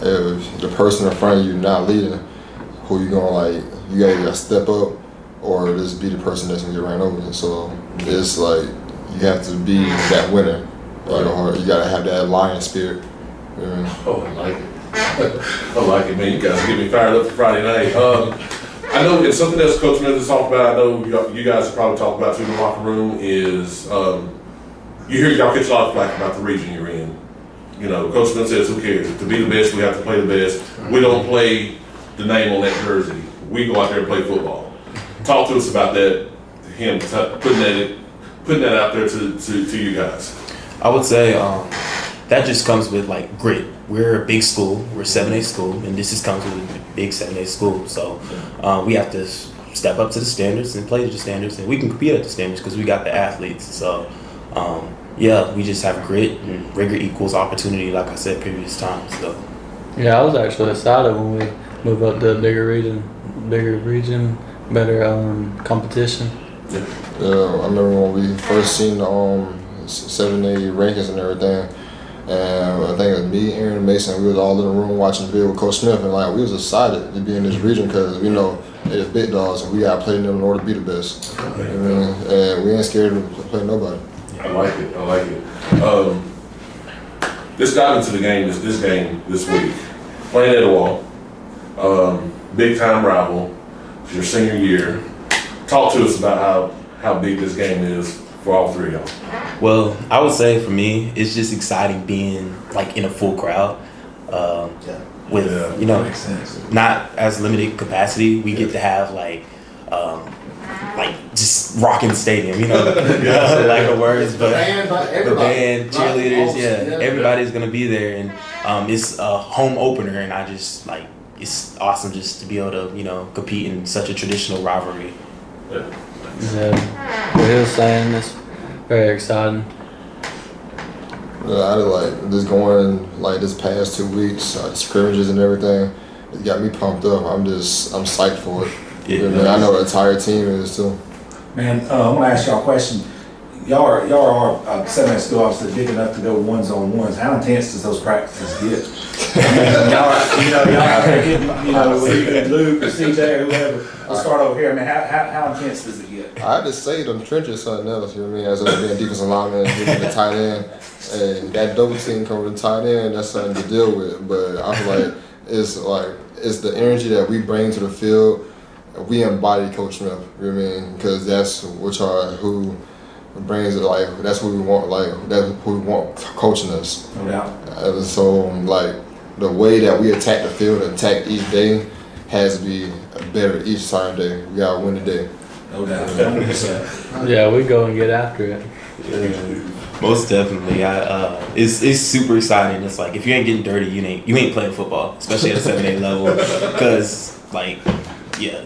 Speaker 16: if the person in front of you not leading, who you gonna you gotta step up, or just be the person that's gonna get ran over. And so it's you have to be that winner, or you gotta have that lion spirit.
Speaker 7: Oh, I like it. I like it, man. You guys get me fired up for Friday night. I know it's something else Coach Smith has talked about. I know you guys have probably talked about too in the locker room is you hear y'all get a lot of flack about the region you're in. Coach Smith says, who cares? To be the best, we have to play the best. We don't play the name on that jersey. We go out there and play football. Talk to us about that, him putting that out there to you guys.
Speaker 15: I would say that just comes with grit. We're a big school. We're a 7A school, and this just comes with a big 7A school. So we have to step up to the standards and play to the standards, and we can compete at the standards because we got the athletes. So yeah, we just have grit, and rigor equals opportunity, like I said previous times. So.
Speaker 14: Yeah, I was actually excited when we moved up to a bigger region, better competition.
Speaker 16: Yeah, I remember when we first seen the 7A rankings and everything, and I think it was me, Aaron, and Mason. We was all in the room watching the video with Coach Smith, and like we was excited to be in this region because we know they're the big dogs, and we gotta play them in order to be the best. You know what I mean? And we ain't scared to play nobody.
Speaker 7: I like it. Let's dive into the game. This game this week, playing Etowah, big time rival. It's your senior year. Talk to us about how big this game is for all three of y'all.
Speaker 15: Well, I would say for me, it's just exciting being like in a full crowd. With not as limited capacity, we get to have like just rocking the stadium, like the words, but the band, cheerleaders, everybody's gonna be there, and it's a home opener, and I just like it's awesome just to be able to compete in such a traditional rivalry.
Speaker 14: Yeah, what he was saying is very exciting.
Speaker 16: I like just going like this past 2 weeks, scrimmages and everything. It got me pumped up. I'm psyched for it. I know the entire team is too.
Speaker 1: Man, I want to ask y'all a question. Y'all are 7A school obviously big enough to go 1-on-1s. How intense does those practices get? Y'all out there getting, when you get Luke or CJ or whoever. We'll start over here. I mean, how intense does it get?
Speaker 16: I had to say them trenches something else. You know what I mean? As a being defensive lineman, being the tight end, and that double team coming with the tight end, that's something to deal with. But I feel like it's the energy that we bring to the field. We embody Coach Smith. You know what I mean? Because that's who brings it. Like that's who we want. Like that's who we want coaching us.
Speaker 1: No doubt.
Speaker 16: So like the way that we attack the field and attack each day has to be better each time day. We gotta win the day.
Speaker 1: No doubt.
Speaker 14: Yeah, we go and get after it.
Speaker 15: Most definitely. It's super exciting. It's like if you ain't getting dirty, you ain't playing football, especially at a 7A level. Because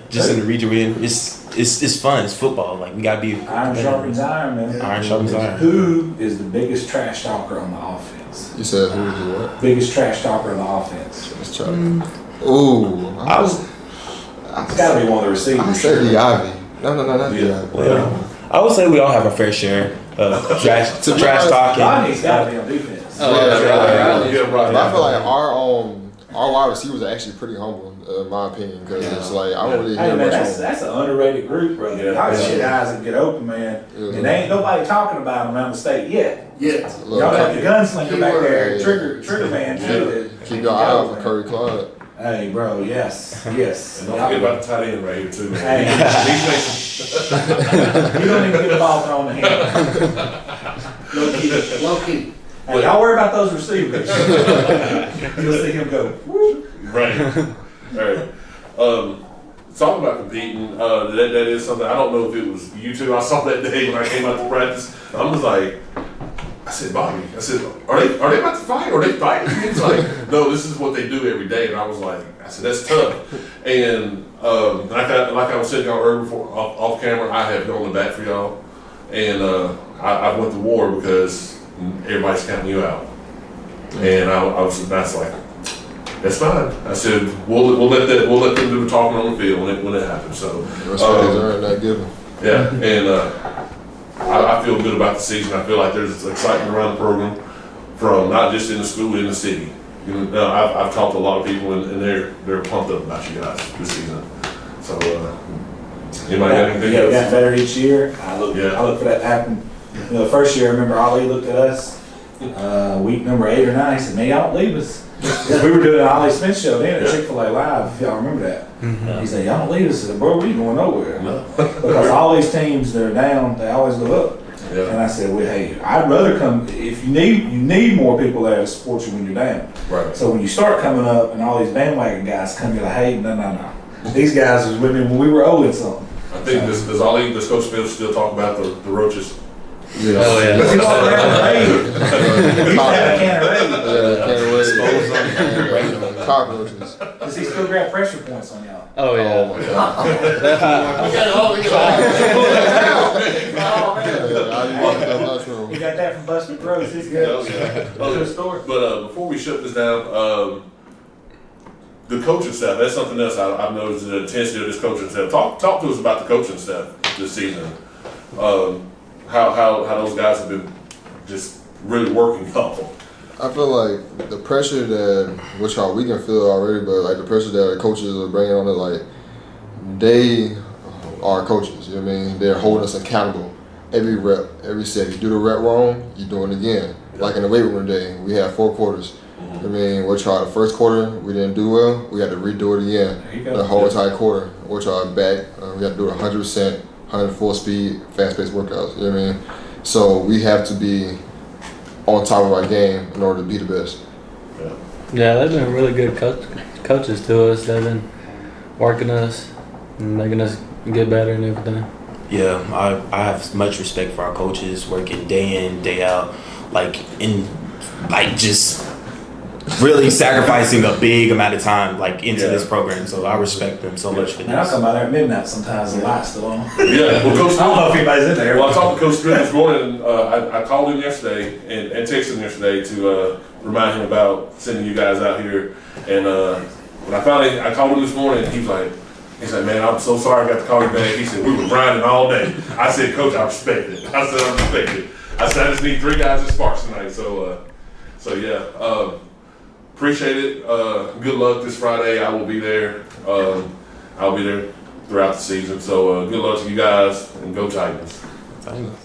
Speaker 15: just in the region we're in, it's fun. It's football. Like we gotta be
Speaker 1: iron sharpens iron, man.
Speaker 15: Iron sharpens iron.
Speaker 1: Who is the biggest trash talker on the offense?
Speaker 16: You said who is what?
Speaker 1: Biggest trash talker on the offense.
Speaker 16: Ooh,
Speaker 1: it's gotta be one of the receivers.
Speaker 16: I said the Ivy. No, not the Ivy.
Speaker 15: Well, I would say we all have a fair share of trash talking.
Speaker 1: Rodney's gotta be on defense.
Speaker 16: But I feel like our wide receivers are actually pretty humble, in my opinion, because it's like I don't really hear much.
Speaker 1: That's an underrated group, brother. Y'all shit guys that get open, man, and there ain't nobody talking about them around the state yet. Y'all got the gunslinger back there, trigger man.
Speaker 16: Keep your eye out for Curry Clyde.
Speaker 1: Hey, bro, yes.
Speaker 7: And don't forget about the tight end right here too.
Speaker 1: Hey, you don't even get the ball thrown in the hand. Low key. Hey, y'all worry about those receivers. You'll see him go. Whoop.
Speaker 7: Right. All right. Talking about competing, that is something. I don't know if it was you two. I saw that day when I came out to practice. I was like, I said, Bobby, are they about to fight? Are they fighting? He's like, no, this is what they do every day. And I was like, that's tough. And like I was saying y'all earlier before off camera, I have gone the back for y'all, and I went to war because everybody's counting you out. And that's like, that's fine. I said we'll let them do the talking on the field when it happens. So
Speaker 16: that given.
Speaker 7: Yeah, and I feel good about the season. I feel like there's excitement around the program, from not just in the school, in the city. I've talked to a lot of people, and they're pumped up about you guys this season. So, anybody got anything else?
Speaker 1: We got better each year. I look for that to happen. The first year, I remember Ali looked at us week number 8 or 9. He said, "Man, y'all don't leave us." We were doing an Ollie Smith show then at Chick-fil-A Live, if y'all remember that. Mm-hmm. He said, "Y'all don't leave us." I said, "Bro, we ain't going nowhere." Because all these teams that are down, they always go up. Yeah. And I said, "Well, hey, I'd rather come, if you need more people there to support you when you're down."
Speaker 7: Right.
Speaker 1: So when you start coming up and all these bandwagon guys come, you're like, "Hey, no. These guys was with me when we were owing something."
Speaker 7: I think does Coach Smith still talk about the roaches?
Speaker 16: Yeah.
Speaker 1: Oh yeah. He walked around with raid. He had a can of raid.
Speaker 16: Cockroaches.
Speaker 1: Does he still grab pressure points on y'all?
Speaker 14: Oh yeah.
Speaker 16: Oh my God.
Speaker 1: He got that from Buster Rose. He's
Speaker 7: Yeah,
Speaker 1: good.
Speaker 7: yeah.
Speaker 1: Good story.
Speaker 7: But before we shut this down, the coaching staff, that's something else I've noticed, the intensity of this coaching staff. Talk to us about the coaching staff this season. How those guys have been just really working hard.
Speaker 16: I feel like the pressure that, which we can feel already, but like the pressure that the coaches are bringing on it, like they are coaches. You know what I mean? They're holding us accountable every rep, every set. You do the rep wrong, you do it again. Like in the weight room today, we had 4 quarters. I mean, we'll try the first quarter, we didn't do well, we had to redo it again. The whole entire quarter. We'll try back, we had to do it 100%, 100 full speed, fast paced workouts. You know what I mean? So we have to be on top of our game in order to be the best.
Speaker 14: Yeah, they've been really good coaches to us. They've been working us and making us get better and everything.
Speaker 15: Yeah, I have much respect for our coaches working day in, day out, just really sacrificing a big amount of time into this program. So I respect them so much for this.
Speaker 1: Man, I come by there at midnight sometimes a lot still on.
Speaker 7: Yeah, well, Coach,
Speaker 1: I don't know if anybody's in there.
Speaker 7: Well, I talked to Coach Smith this morning. I called him yesterday and texted him yesterday to remind him about sending you guys out here. And when I called him this morning, he's like, man, I'm so sorry I got to call you back. He said, we were grinding all day. I said, Coach, I respect it. I said, I just need 3 guys that sparks tonight. So yeah, appreciate it. Good luck this Friday. I will be there. I'll be there throughout the season. So good luck to you guys and go Titans.
Speaker 15: Thanks.